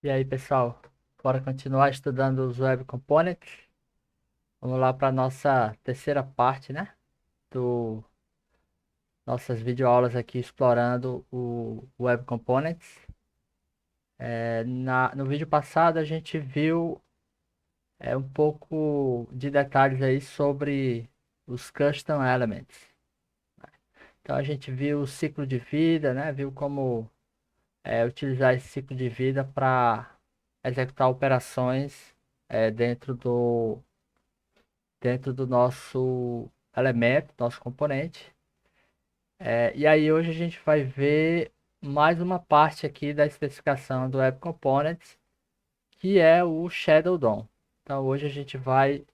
E aí, pessoal, bora continuar estudando os Web Components. Vamos lá para nossa terceira parte, né? Do nossas videoaulas aqui explorando o Web Components. No vídeo passado a gente viu um pouco de detalhes aí sobre os Custom Elements. Então a gente viu o ciclo de vida, né? Viu como utilizar esse ciclo de vida para executar operações dentro do nosso elemento, nosso componente. E aí hoje a gente vai ver mais uma parte aqui da especificação do Web Components, que é o Shadow DOM. Então hoje a gente vai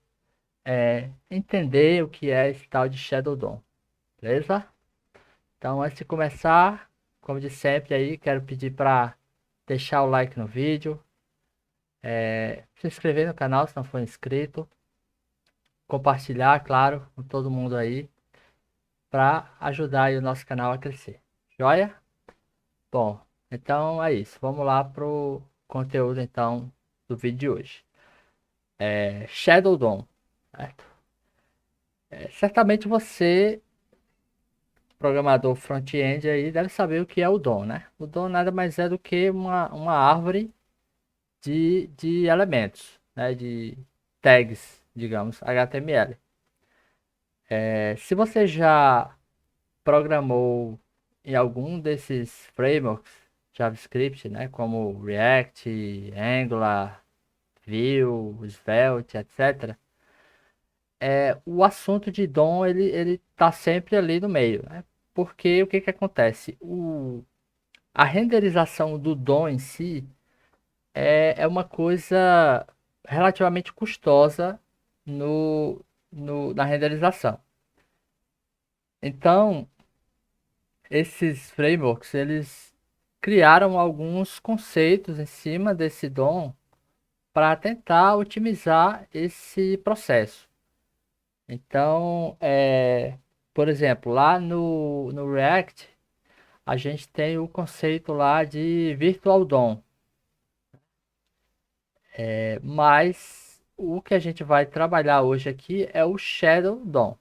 entender o que é esse tal de Shadow DOM, beleza? Então antes de começar, como de sempre aí, quero pedir para deixar o like no vídeo, se inscrever no canal se não for inscrito, compartilhar, claro, com todo mundo aí, para ajudar aí o nosso canal a crescer. Joia? Bom, então é isso. Vamos lá pro conteúdo então do vídeo de hoje. Shadow DOM, certo? Certamente você, programador front-end aí, deve saber o que é o DOM, né? O DOM nada mais é do que uma árvore de elementos, né? De tags, digamos, HTML. Se você já programou em algum desses frameworks JavaScript, né, como React, Angular, Vue, Svelte, etc. O assunto de DOM ele tá sempre ali no meio, né? Porque o que que acontece? A renderização do DOM em si é uma coisa relativamente custosa no, na renderização. Então, esses frameworks, eles criaram alguns conceitos em cima desse DOM para tentar otimizar esse processo. Então, por exemplo, lá no React, a gente tem o conceito lá de Virtual DOM, mas o que a gente vai trabalhar hoje aqui é o Shadow DOM.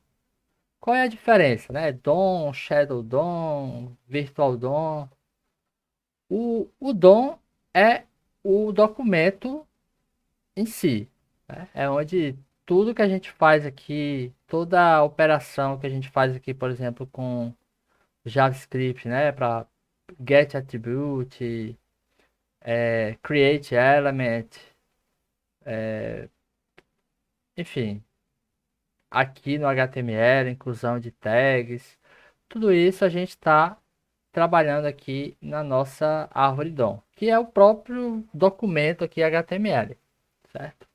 Qual é a diferença, né? DOM, Shadow DOM, Virtual DOM. O DOM é o documento em si, né? É onde tudo que a gente faz aqui, toda a operação que a gente faz aqui, por exemplo, com JavaScript, né, para get attribute, create element, enfim, aqui no HTML, inclusão de tags, tudo isso a gente está trabalhando aqui na nossa árvore DOM, que é o próprio documento aqui HTML, certo?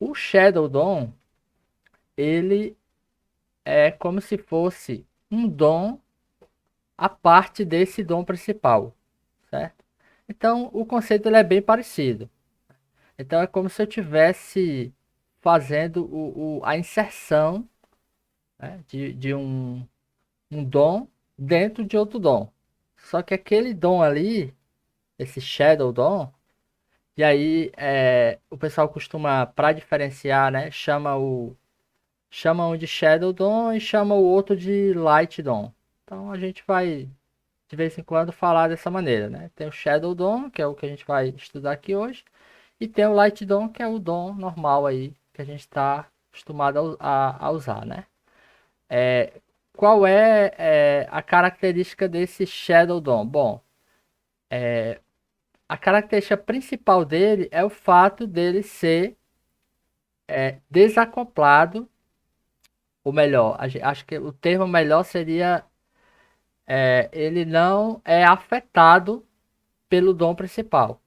O Shadow DOM, ele é como se fosse um DOM a parte desse DOM principal, certo? Então, o conceito ele é bem parecido. Então, é como se eu tivesse fazendo a inserção, né, de um DOM dentro de outro DOM. Só que aquele DOM ali, esse Shadow DOM, e aí o pessoal costuma, para diferenciar, né, chama um de Shadow DOM e chama o outro de Light DOM. Então a gente vai de vez em quando falar dessa maneira, né? Tem o Shadow DOM, que é o que a gente vai estudar aqui hoje, e tem o Light DOM, que é o DOM normal aí que a gente está acostumado a usar, né? Qual é a característica desse Shadow DOM? Bom, a característica principal dele é o fato dele ser desacoplado, ou melhor, acho que o termo melhor seria ele não é afetado pelo DOM principal.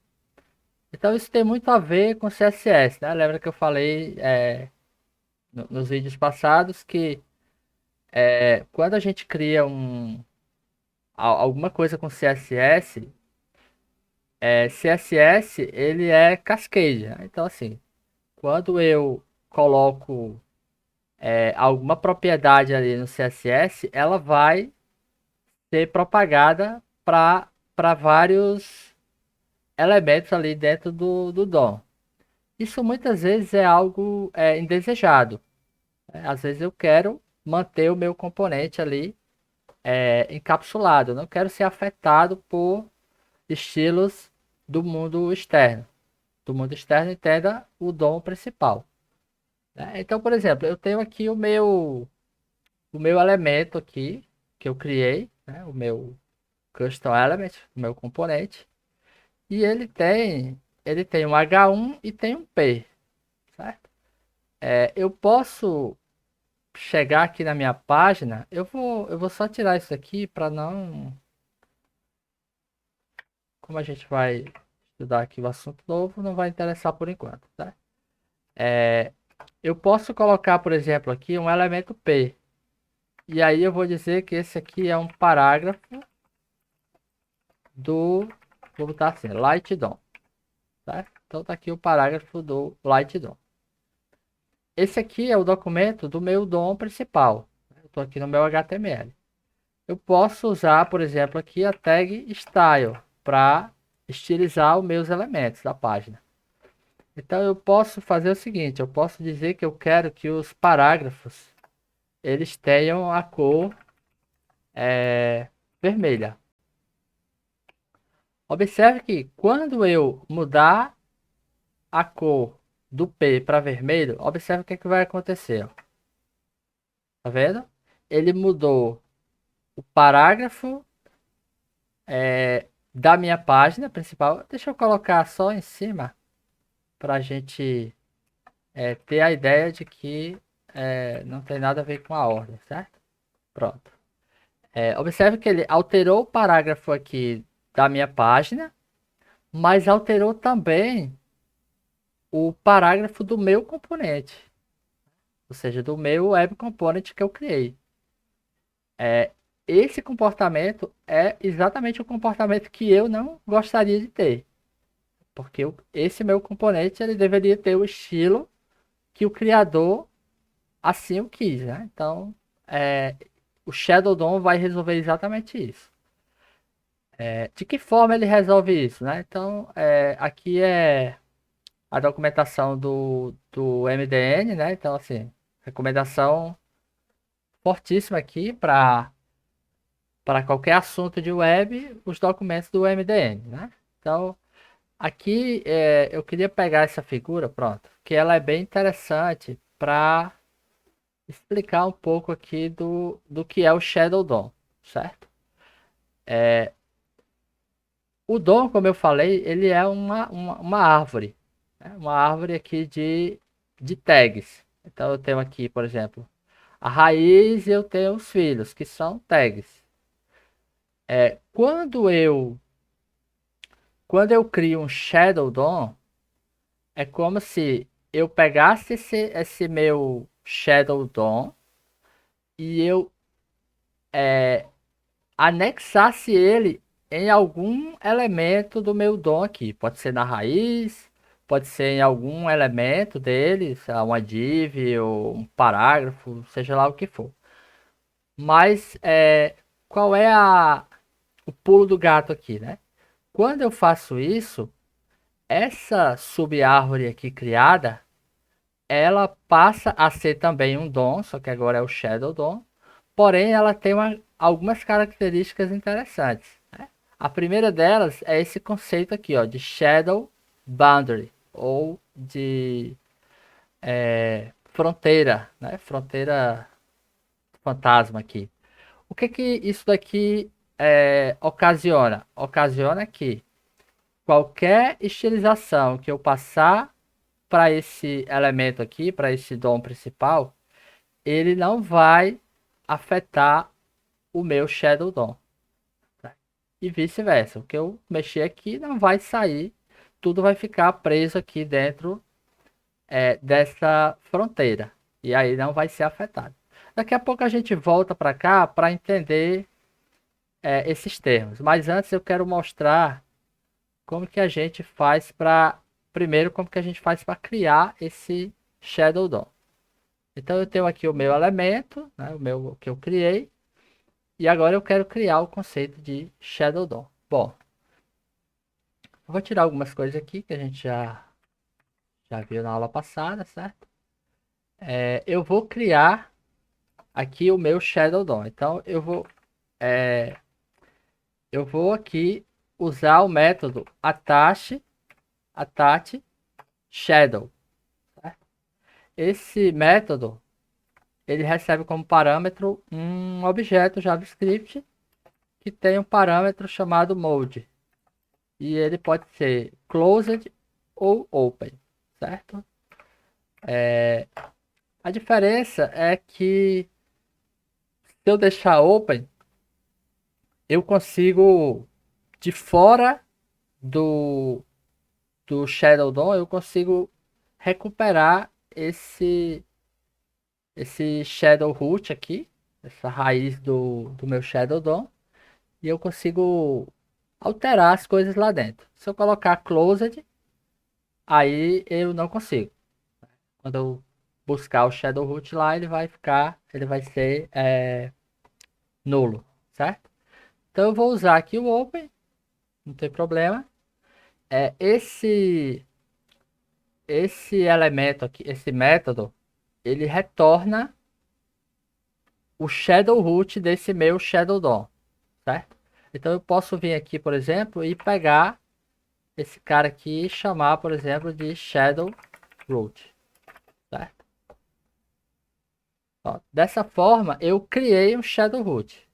Então isso tem muito a ver com CSS, né? Lembra que eu falei nos vídeos passados que quando a gente cria alguma coisa com CSS, CSS ele é cascade, né? Então assim, quando eu coloco alguma propriedade ali no CSS, ela vai ser propagada para para vários elementos ali dentro do DOM. Isso muitas vezes é algo indesejado. Às vezes eu quero manter o meu componente ali encapsulado. Eu não quero ser afetado por estilos do mundo externo. Do mundo externo, entenda o DOM principal. Né? Então, por exemplo, eu tenho aqui o meu elemento aqui que eu criei, né? O meu custom element, o meu componente, e ele tem um H1 e tem um P, certo? Eu posso chegar aqui na minha página, eu vou só tirar isso aqui para não, como a gente vai estudar aqui o assunto novo, não vai interessar por enquanto, tá? Eu posso colocar, por exemplo, aqui um elemento P. E aí eu vou dizer que esse aqui é um parágrafo do, vou botar assim, Light DOM, tá? Então tá aqui o parágrafo do Light DOM. Esse aqui é o documento do meu DOM principal. Eu estou aqui no meu HTML. Eu posso usar, por exemplo, aqui a tag style para estilizar os meus elementos da página. Então eu posso fazer o seguinte, eu posso dizer que eu quero que os parágrafos eles tenham a cor vermelha. Observe que quando eu mudar a cor do P para vermelho, observe o que vai acontecer. Ó. Tá vendo? Ele mudou o parágrafo da minha página principal. Deixa eu colocar só em cima para a gente ter a ideia de que não tem nada a ver com a ordem, certo? Pronto. Observe que ele alterou o parágrafo aqui da minha página, mas alterou também o parágrafo do meu componente, ou seja, do meu web component que eu criei. Esse comportamento é exatamente o comportamento que eu não gostaria de ter, porque esse meu componente ele deveria ter o estilo que o criador assim o quis, né? Então, o Shadow DOM vai resolver exatamente isso. De que forma ele resolve isso, né? Então, aqui é a documentação do MDN, né? Então, assim, recomendação fortíssima aqui para qualquer assunto de web, os documentos do MDN, né? Então, aqui eu queria pegar essa figura, pronto, que ela é bem interessante para explicar um pouco aqui do que é o Shadow DOM, certo? O DOM, como eu falei, ele é uma árvore, né? Uma árvore aqui de tags. Então eu tenho aqui, por exemplo, a raiz e eu tenho os filhos, que são tags. Quando eu crio um Shadow DOM, é como se eu pegasse esse meu Shadow DOM e eu anexasse ele em algum elemento do meu DOM aqui. Pode ser na raiz, pode ser em algum elemento dele, sei lá, uma div ou um parágrafo, seja lá o que for. Mas qual é o pulo do gato aqui, né? Quando eu faço isso, essa sub-árvore aqui criada, ela passa a ser também um DOM, só que agora é o Shadow DOM. Porém, ela tem algumas características interessantes. Né? A primeira delas é esse conceito aqui, ó, de Shadow Boundary, ou de fronteira, né? Fronteira fantasma aqui. O que isso daqui ocasiona? Ocasiona que qualquer estilização que eu passar para esse elemento aqui, para esse DOM principal, ele não vai afetar o meu Shadow DOM. Tá? E vice-versa. O que eu mexer aqui não vai sair. Tudo vai ficar preso aqui dentro dessa fronteira. E aí não vai ser afetado. Daqui a pouco a gente volta para cá para entender esses termos. Mas antes eu quero mostrar como que a gente faz para... Primeiro, como que a gente faz para criar esse Shadow DOM. Então eu tenho aqui o meu elemento, né, o meu que eu criei. E agora eu quero criar o conceito de Shadow DOM. Bom, Eu vou tirar algumas coisas aqui que a gente já viu na aula passada, certo? Eu vou criar aqui o meu Shadow DOM. Então é, eu vou aqui usar o método attach shadow. Certo? Esse método ele recebe como parâmetro um objeto JavaScript que tem um parâmetro chamado mode. E ele pode ser closed ou open, certo? A diferença é que se eu deixar open, eu consigo de fora do, do Shadow DOM, eu consigo recuperar esse Shadow Root aqui, essa raiz do meu Shadow DOM, e eu consigo alterar as coisas lá dentro. Se eu colocar Closed, aí eu não consigo. Quando eu buscar o Shadow Root lá, ele vai ser nulo, certo? Então eu vou usar aqui o Open, não tem problema. Esse elemento aqui, esse método, ele retorna o Shadow Root desse meu Shadow DOM, certo? Então eu posso vir aqui, por exemplo, e pegar esse cara aqui e chamar, por exemplo, de Shadow Root, certo? Ó, dessa forma, eu criei um Shadow Root.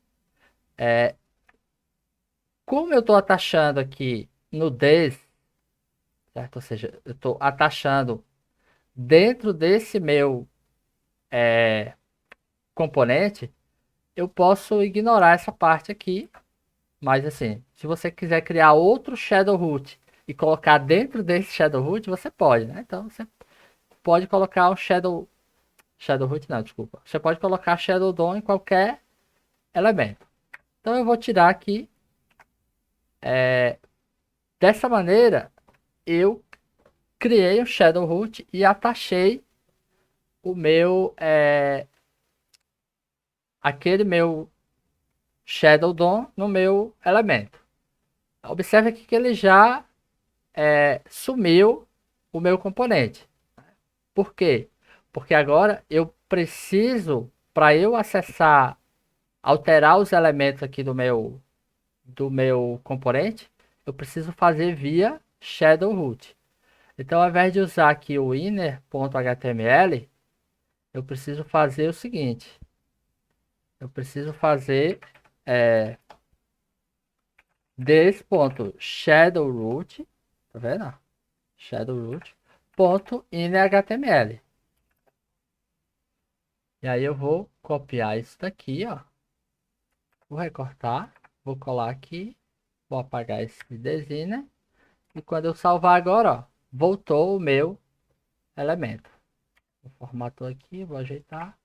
Como eu estou atachando aqui no this, certo? Ou seja, eu estou atachando dentro desse meu componente, eu posso ignorar essa parte aqui. Mas assim, se você quiser criar outro Shadow Root e colocar dentro desse Shadow Root, você pode, né? Então você pode colocar um Shadow Root não, desculpa. Você pode colocar Shadow DOM em qualquer elemento. Então eu vou tirar aqui. Dessa maneira, eu criei um Shadow Root e atachei o meu aquele meu Shadow DOM no meu elemento. Observe aqui que ele já sumiu o meu componente. Por quê? Porque agora eu preciso, para eu acessar, alterar os elementos aqui do meu componente, eu preciso fazer via Shadow Root. Então, ao invés de usar aqui o inner.html, eu preciso fazer o seguinte. Eu preciso fazer this.shadowroot, tá vendo? Shadowroot.innerhtml. E aí eu vou copiar isso daqui, ó. Vou recortar, vou colar aqui, vou apagar esse designer. E quando eu salvar agora, ó, voltou o meu elemento. Formatou aqui, vou ajeitar.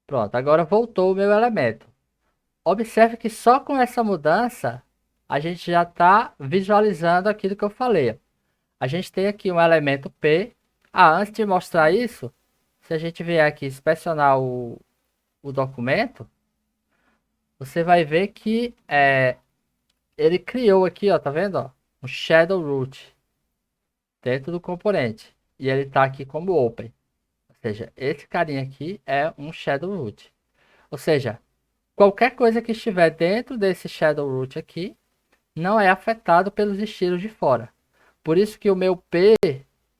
Pronto, agora voltou o meu elemento. Observe que só com essa mudança, a gente já está visualizando aquilo que eu falei. A gente tem aqui um elemento P. Antes de mostrar isso, se a gente vier aqui inspecionar o documento, você vai ver que ele criou aqui, ó, tá vendo? Ó, um Shadow Root dentro do componente. E ele está aqui como Open. Ou seja, esse carinha aqui é um Shadow Root. Ou seja, qualquer coisa que estiver dentro desse Shadow Root aqui não é afetado pelos estilos de fora. Por isso que o meu P,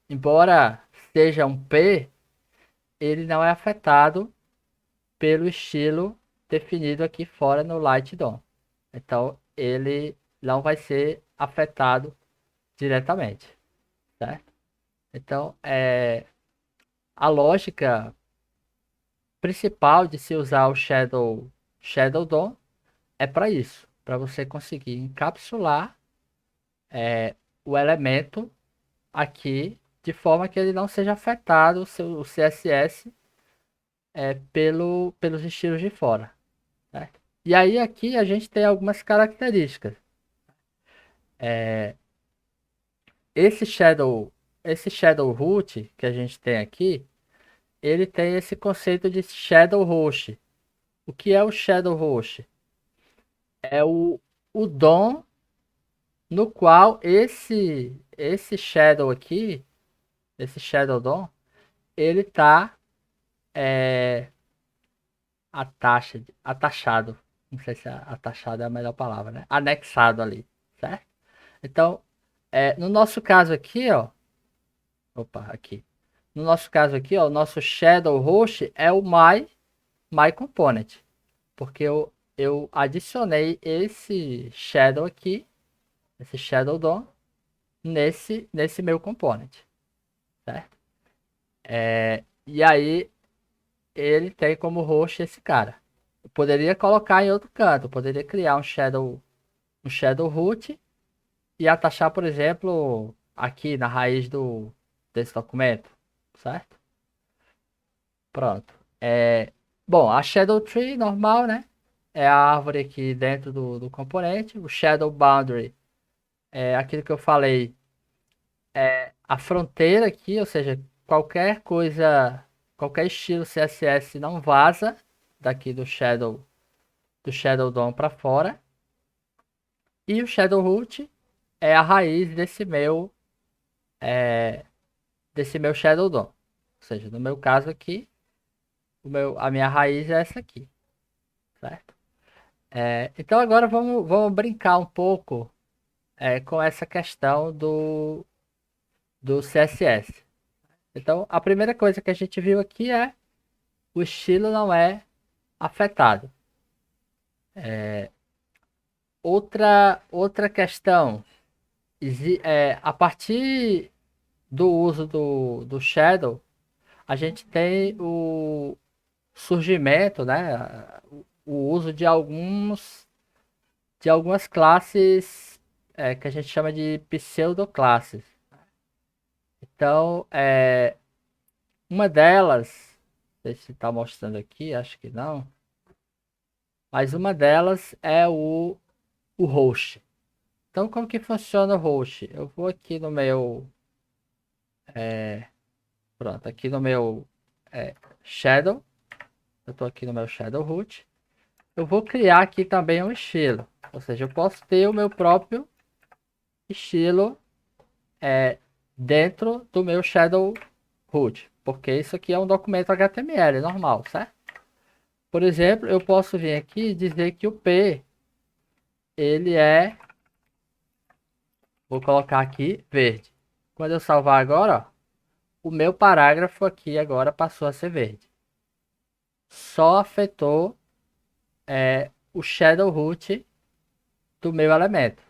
embora seja um P, ele não é afetado pelo estilo definido aqui fora no Light DOM. Então, ele não vai ser afetado diretamente, certo? Então, a lógica principal de se usar o Shadow DOM é para isso, para você conseguir encapsular o elemento aqui de forma que ele não seja afetado, o CSS, pelos estilos de fora. Certo? E aí aqui a gente tem algumas características. Esse Shadow, esse Shadow Root que a gente tem aqui, ele tem esse conceito de Shadow Host. O que é o Shadow Host? É o DOM no qual esse shadow aqui, esse shadow DOM, ele tá atachado. Não sei se atachado é a melhor palavra, né? Anexado ali, certo? Então, no nosso caso aqui, ó, opa, aqui. No nosso caso aqui, ó, o nosso shadow host é o my component, porque eu adicionei esse shadow aqui, esse shadow DOM nesse meu component, certo? E aí ele tem como host esse cara. Eu poderia colocar em outro canto, eu poderia criar um shadow root e atachar, por exemplo, aqui na raiz desse documento, certo? Pronto. Bom, a shadow tree normal, né? É a árvore aqui dentro do componente. O shadow boundary é aquilo que eu falei, a fronteira aqui, ou seja, qualquer coisa, qualquer estilo CSS não vaza daqui do Shadow DOM para fora. E o Shadow Root é a raiz desse meu Shadow DOM. Ou seja, no meu caso aqui, a minha raiz é essa aqui, certo? Então agora vamos brincar um pouco com essa questão do CSS. Então, a primeira coisa que a gente viu aqui é o estilo não é afetado. Outra questão, a partir do uso do Shadow, a gente tem o surgimento, né, o uso de algumas classes que a gente chama de pseudoclasses. Então, uma delas, não sei se está mostrando aqui, acho que não, mas uma delas é o host. Então, como que funciona o host? Eu vou aqui no meu, pronto, aqui no meu Shadow, eu estou aqui no meu Shadow Root. Eu vou criar aqui também um estilo, ou seja, eu posso ter o meu próprio estilo dentro do meu Shadow Root, porque isso aqui é um documento HTML normal, certo? Por exemplo, eu posso vir aqui e dizer que o P, ele vou colocar aqui verde. Quando eu salvar agora, ó, o meu parágrafo aqui agora passou a ser verde. Só afetou o shadow root do meu elemento.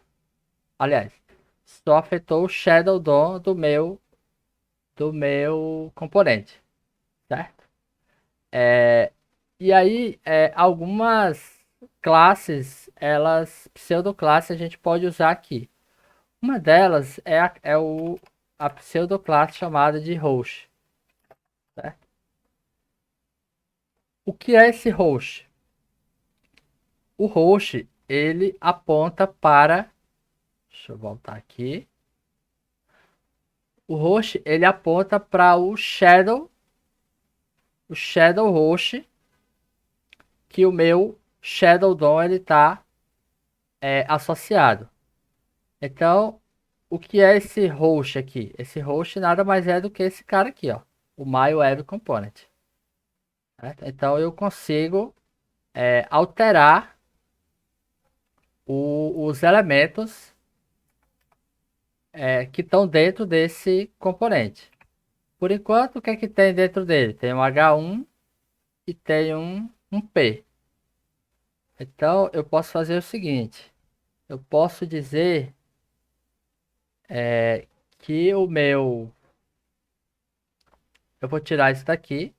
Aliás, só afetou o shadow DOM do meu componente, certo? E aí, algumas classes, pseudoclasses a gente pode usar aqui. Uma delas a pseudoclasse chamada de host, certo? O que é esse host? O host, ele aponta para... Deixa eu voltar aqui. O host, ele aponta para o shadow host, que o meu shadow DOM ele está associado. Então, o que é esse host aqui? Esse host nada mais é do que esse cara aqui, ó, o My Web Component. Certo? Então, eu consigo alterar os elementos que estão dentro desse componente. Por enquanto, o que é que tem dentro dele? Tem um H1 e tem um P. Então, eu posso fazer o seguinte. Eu posso dizer que o meu... Eu vou tirar isso daqui.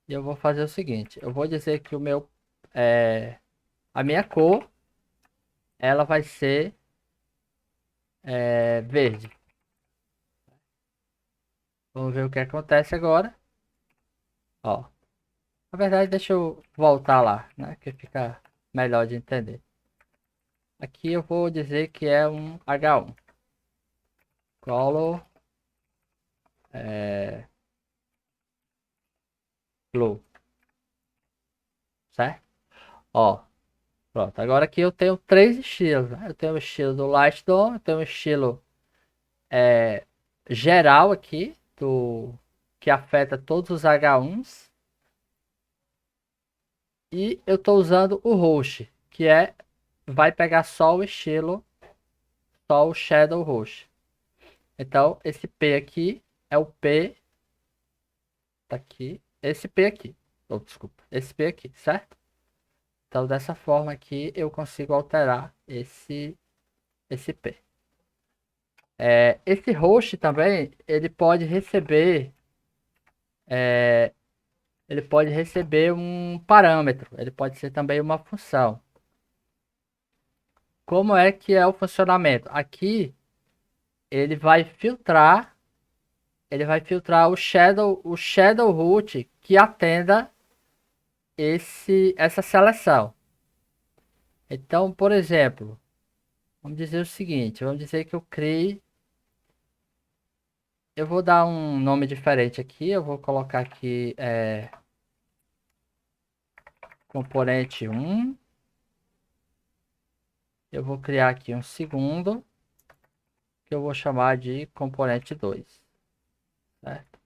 E eu vou fazer o seguinte. Eu vou dizer que a minha cor, ela vai ser verde. Vamos ver o que acontece agora. Ó, na verdade, deixa eu voltar lá, né? Que fica melhor de entender. Aqui eu vou dizer que é um H1. Color blue. Certo? Ó, Pronto, agora aqui eu tenho três estilos, né? Eu tenho o estilo do Light Dome, eu tenho o estilo geral aqui, que afeta todos os H1s. E eu estou usando o Roche, vai pegar só o estilo, só o Shadow Roche. Então, esse P aqui é o P, tá aqui, esse P aqui. Oh, desculpa, esse P aqui, certo? Então, dessa forma aqui, eu consigo alterar esse P. Esse host também, ele pode receber um parâmetro, ele pode ser também uma função. Como é que é o funcionamento? Aqui, ele vai filtrar, o shadow root que atenda essa seleção. Então, por exemplo, vamos dizer o seguinte, vamos dizer que eu vou dar um nome diferente aqui, eu vou colocar aqui componente 1, eu vou criar aqui um segundo, que eu vou chamar de componente 2, certo?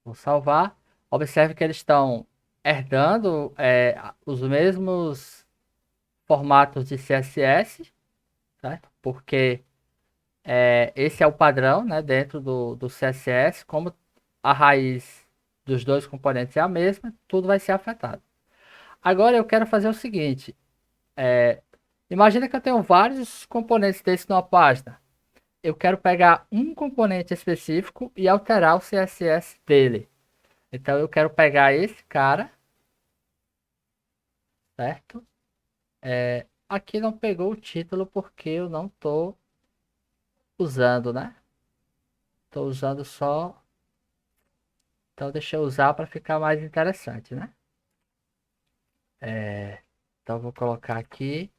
Vou salvar, observe que eles estão herdando os mesmos formatos de CSS, certo? Porque esse é o padrão, né, dentro do CSS, como a raiz dos dois componentes é a mesma, tudo vai ser afetado. Agora eu quero fazer o seguinte, imagina que eu tenho vários componentes desse numa página. Eu quero pegar um componente específico e alterar o CSS dele. Então eu quero pegar esse cara, certo? Aqui não pegou o título porque eu não estou usando, né? Estou usando só. Então deixa eu usar para ficar mais interessante, né? Então eu vou colocar aqui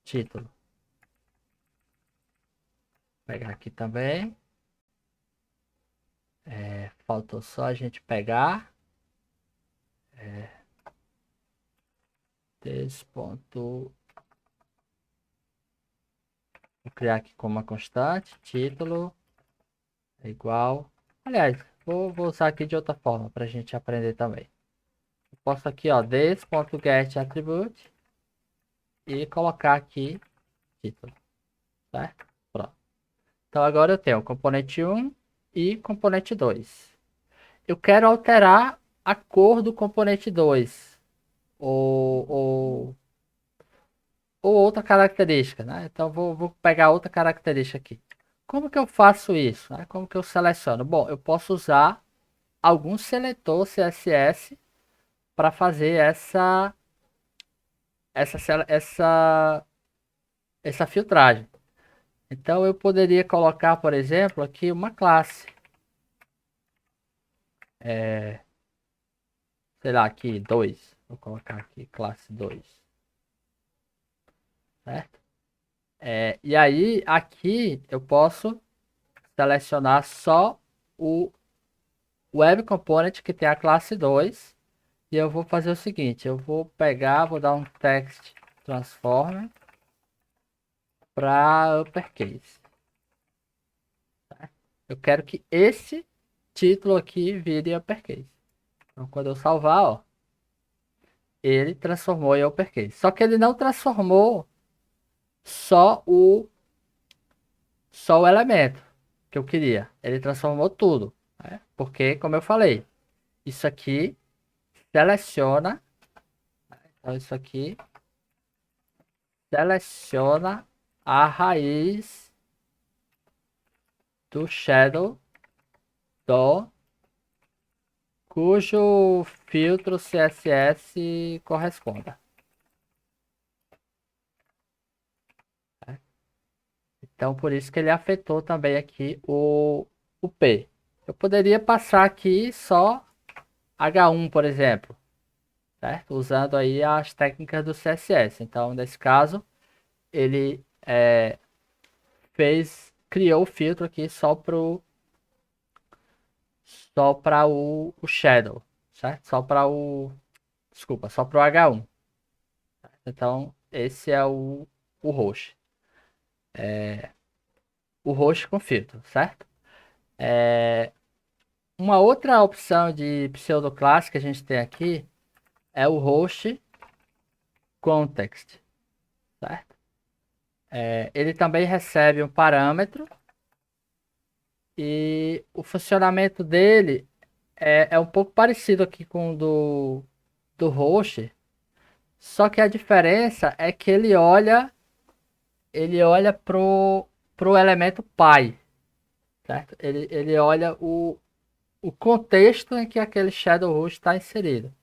título. Vou pegar aqui também. Faltou só a gente pegar. Desse ponto. Vou criar aqui como uma constante. Título é igual. Aliás, vou usar aqui de outra forma para a gente aprender também. Eu posso aqui, ó, this.getAttribute e colocar aqui título, certo? Pronto. Então agora eu tenho componente 1 e componente 2. Eu quero alterar a cor do componente 2 ou, ou, ou outra característica, né? Então vou pegar outra característica aqui. Como que eu faço isso, né? Como que eu seleciono? Bom, eu posso usar algum seletor CSS para fazer essa, sele- essa, essa filtragem. Então eu poderia colocar, por exemplo, aqui uma classe. Sei lá, aqui 2. Vou colocar aqui classe 2, certo? E aí, aqui eu posso selecionar só o Web Component que tem a classe 2. E eu vou fazer o seguinte, eu vou pegar, vou dar um text transform para uppercase. Eu quero que esse título aqui vire uppercase. Então, quando eu salvar, ó, ele transformou em uppercase. Só que ele não transformou só só o elemento que eu queria. Ele transformou tudo, né? Porque, como eu falei, isso aqui seleciona, então isso aqui seleciona a raiz do shadow do cujo filtro CSS corresponda. Então, por isso que ele afetou também aqui o P. Eu poderia passar aqui só H1, por exemplo, certo? Usando aí as técnicas do CSS. Então, nesse caso, ele criou o filtro aqui só para o shadow, certo? Desculpa, só para o H1. Então, esse é o host. O host com filtro, certo? Uma outra opção de pseudoclasse que a gente tem aqui é o host context, certo? Ele também recebe um parâmetro e o funcionamento dele é um pouco parecido aqui com o do host, só que a diferença é que ele olha pro elemento pai, certo? Ele olha o contexto em que aquele shadow host está inserido.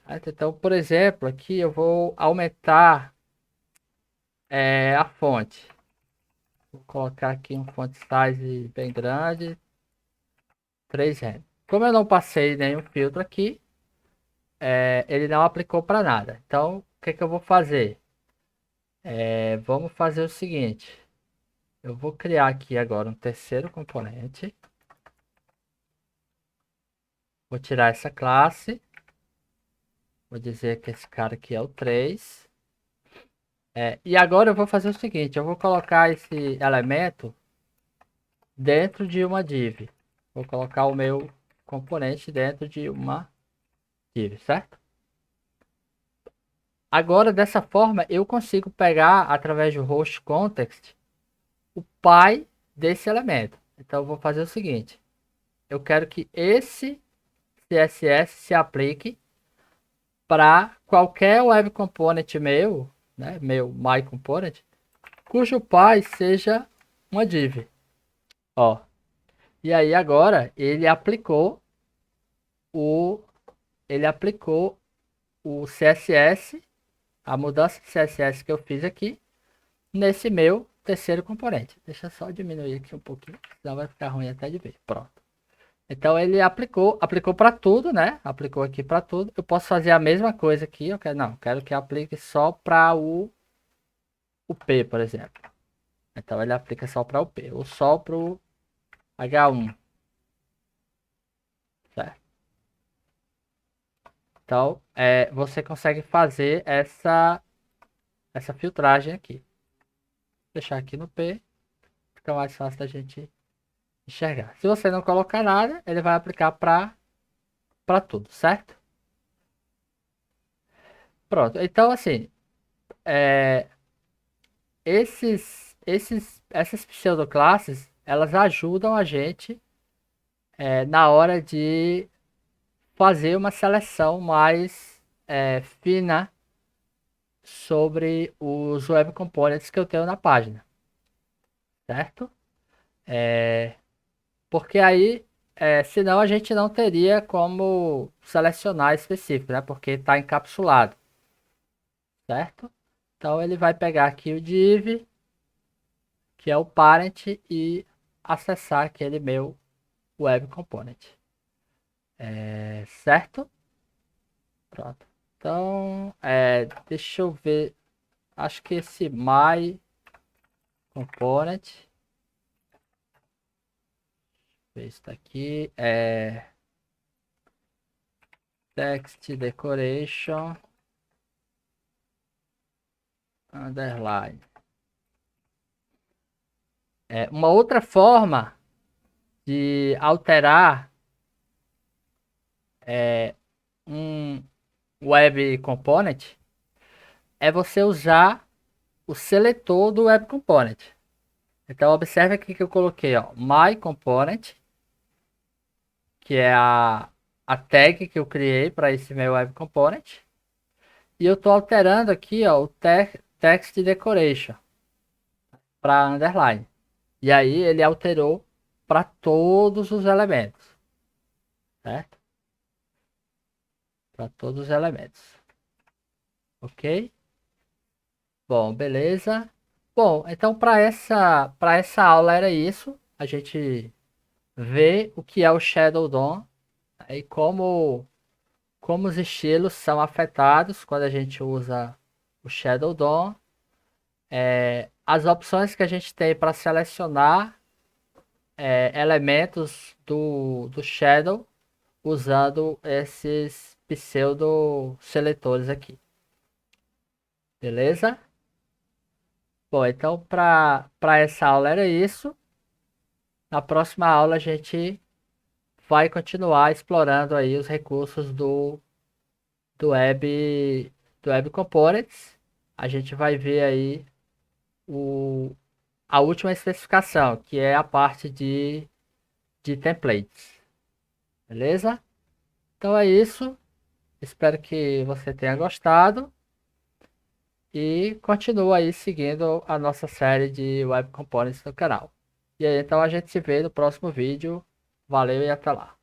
Certo? Então, por exemplo, aqui eu vou aumentar a fonte. Vou colocar aqui um font size bem grande, 3 rand. Como eu não passei nenhum filtro aqui, ele não aplicou para nada. Então, o que eu vou fazer? Vamos fazer o seguinte. Eu vou criar aqui agora um terceiro componente. Vou tirar essa classe. Vou dizer que esse cara aqui é o 3. E agora eu vou fazer o seguinte. Eu vou colocar esse elemento dentro de uma div. Vou colocar o meu componente dentro de uma div, certo? Agora, dessa forma, eu consigo pegar, através do host context, o pai desse elemento. Então, eu vou fazer o seguinte. Eu quero que esse CSS se aplique para qualquer web component meu, né, meu my component, cujo pai seja uma div. Ó. E aí agora o ele aplicou o CSS, a mudança de CSS que eu fiz aqui nesse meu terceiro componente. Deixa eu só diminuir aqui um pouquinho, senão vai ficar ruim até de ver. Pronto. Então ele aplicou para tudo, né? Aplicou aqui para tudo. Eu posso fazer a mesma coisa aqui. Quero que aplique só para o P, por exemplo. Então ele aplica só para o P, ou só para o H1, certo? Então você consegue fazer essa filtragem aqui. Vou deixar aqui no P, fica mais fácil da gente enxergar. Se você não colocar nada, ele vai aplicar para tudo, certo? Pronto. Então assim, é, essas pseudoclasses, elas ajudam a gente na hora de fazer uma seleção mais fina sobre os web components que eu tenho na página, certo? Porque aí, senão a gente não teria como selecionar específico, né? Porque está encapsulado, certo? Então ele vai pegar aqui o div, que é o parent, e acessar aquele meu web component. Certo? Pronto. Então, deixa eu ver. Acho que esse my component, ver isso daqui, text decoration underline. Uma outra forma de alterar um web component é você usar o seletor do web component. Então observe aqui que eu coloquei, ó, my component, que é a tag que eu criei para esse meu web component. E eu estou alterando aqui, ó, o text decoration para underline. E aí ele alterou para todos os elementos, certo? Para todos os elementos. Ok? Bom, beleza. Bom, então para essa aula era isso. A gente vê o que é o Shadow DOM e como os estilos são afetados quando a gente usa o Shadow DOM. As opções que a gente tem para selecionar elementos do Shadow usando esses pseudo seletores aqui. Beleza? Bom, então para essa aula era isso. Na próxima aula a gente vai continuar explorando aí os recursos do Web, do Web Components. A gente vai ver aí o, a última especificação, que é a parte de templates. Beleza? Então é isso. Espero que você tenha gostado e continue aí seguindo a nossa série de Web Components no canal. E aí, então a gente se vê no próximo vídeo. Valeu e até lá.